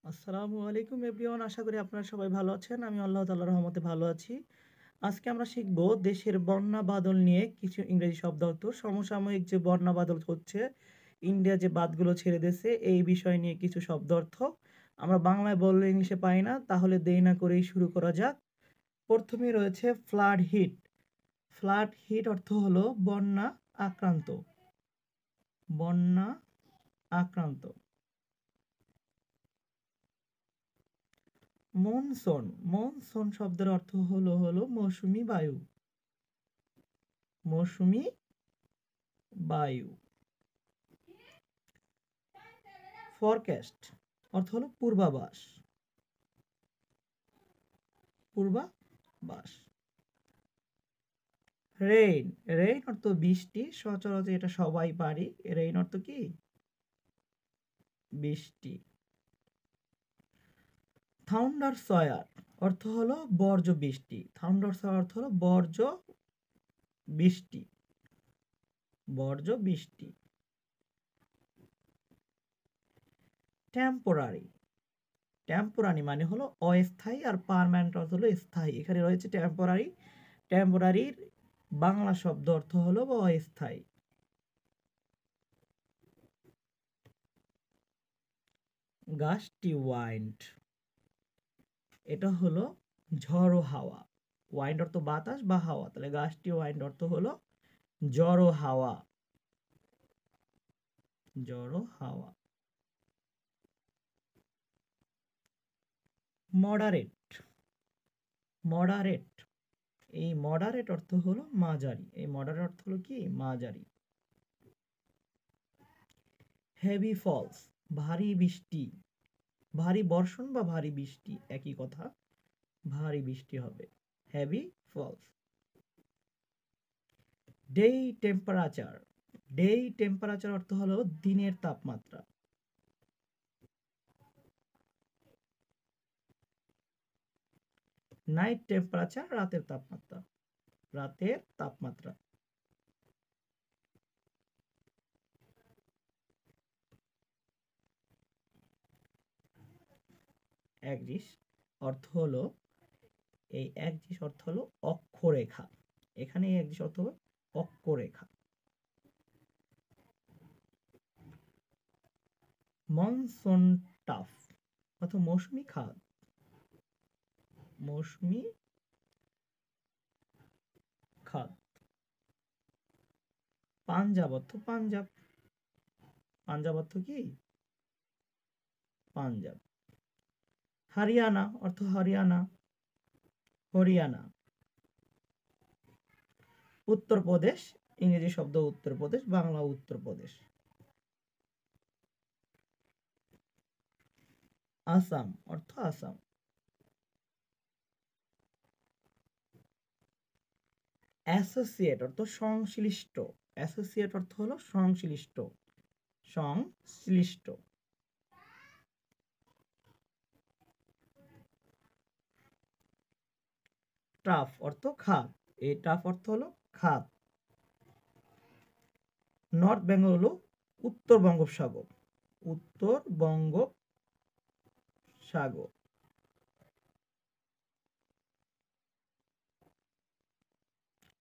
আসসালামু আলাইকুম এভরিওয়ান, আশা করি আপনারা সবাই ভালো আছেন। আমি আল্লাহ তাআলার রহমতে ভালো আছি। আজকে আমরা শিখব দেশের বন্যা বাদল নিয়ে কিছু ইংরেজি শব্দার্থ। সমসাময়িক যে বন্যা বাদল হচ্ছে, ইন্ডিয়া যে বাঁধগুলো ছেড়ে দিয়েছে, এই বিষয় নিয়ে কিছু শব্দার্থ। আমরা বাংলায় বললে ইংলিশে পাই না, তাহলে দেরি না করেই শুরু করা যাক। প্রথমেই রয়েছে ফ্লাড হিট। ফ্লাড হিট অর্থ হলো বন্যা আক্রান্ত। বন্যা আক্রান্ত। মনসুন। মনসুন শব্দের অর্থ হলো মৌসুমী বায়ু। মৌসুমী বায়ু। ফরকাস্ট অর্থ হলো পূর্বাভাস। পূর্বাভাস। রেইন। রেইন অর্থ বৃষ্টি, সচরাচর এটা সবাই পারি। রেইন অর্থ কি? বৃষ্টি। থান্ডার সয়ার অর্থ হলো বর্জ্য বৃষ্টি। থান্ডার সয়ার অর্থ হলো বর্জ্য বৃষ্টি। বর্জ্য বৃষ্টি। টেম্পোরারি। টেম্পোরারি মানে হলো অস্থায়ী, আর পার্মানেন্ট অর্থ হলো স্থায়ী। এখানে রয়েছে টেম্পোরারি। টেম্পোরারির বাংলা শব্দ অর্থ হলো অস্থায়ী। Gusty wind. এটা হলো ঝড়ো হাওয়া। ওয়াইন্ড অর্থ বাতাস বা হাওয়া, তাহলে গাস্টি ওয়াইন্ড অর্থ হলো ঝড়ো হাওয়া। ঝড়ো হাওয়া। মডারেট। মডারেট। এই মডারেট অর্থ হলো মাঝারি। এই মডারেট অর্থ হলো কি? মাঝারি। Heavy falls. ভারী বৃষ্টি। ভারী বর্ষণ বা ভারী বৃষ্টি একই কথা। ভারী বৃষ্টি হবে। Heavy falls. Day temperature. Day temperature অর্থ হলো দিনের তাপমাত্রা। নাইট টেম্পারেচার রাতের তাপমাত্রা। রাতের তাপমাত্রা। একজিস অর্থ হলো, এই একজিস অর্থ হলো অক্ষরেখা। এখানে এই একজিস অর্থ হলো অক্ষরেখা। মনসুন টাফ অর্থ মৌসুমী খাত। মৌসুমী খাত। পাঞ্জাব অর্থ পাঞ্জাব। পাঞ্জাব অর্থ কি? পাঞ্জাব। হরিয়ানা অর্থ হরিয়ানা। হরিয়ানা। উত্তরপ্রদেশ। ইংরেজি শব্দ উত্তরপ্রদেশ, বাংলা উত্তরপ্রদেশ। আসাম অর্থ আসাম। অ্যাসোসিয়েট অর্থ সংশ্লিষ্ট। অ্যাসোসিয়েট অর্থ হলো সংশ্লিষ্ট। সংশ্লিষ্ট। ট্রাফ অর্থ খাত। এই ট্রাফ অর্থ হলো খাত। নর্থ বেঙ্গল হলো উত্তর বঙ্গোপসাগর। উত্তর বঙ্গোপসাগর।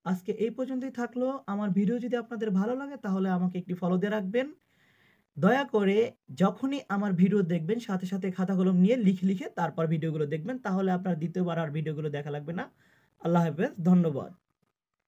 আজকে এই পর্যন্তই থাকলো। আমার ভিডিও যদি আপনাদের ভালো লাগে তাহলে আমাকে একটি ফলো দিয়ে রাখবেন। দয়া করে যখনই আমার ভিডিও দেখবেন সাথে সাথে খাতা কলম নিয়ে লিখে লিখে তারপর ভিডিওগুলো দেখবেন, তাহলে আপনার দ্বিতীয়বার আর ভিডিওগুলো দেখা লাগবে না। আল্লাহ হাফেজ, ধন্যবাদ।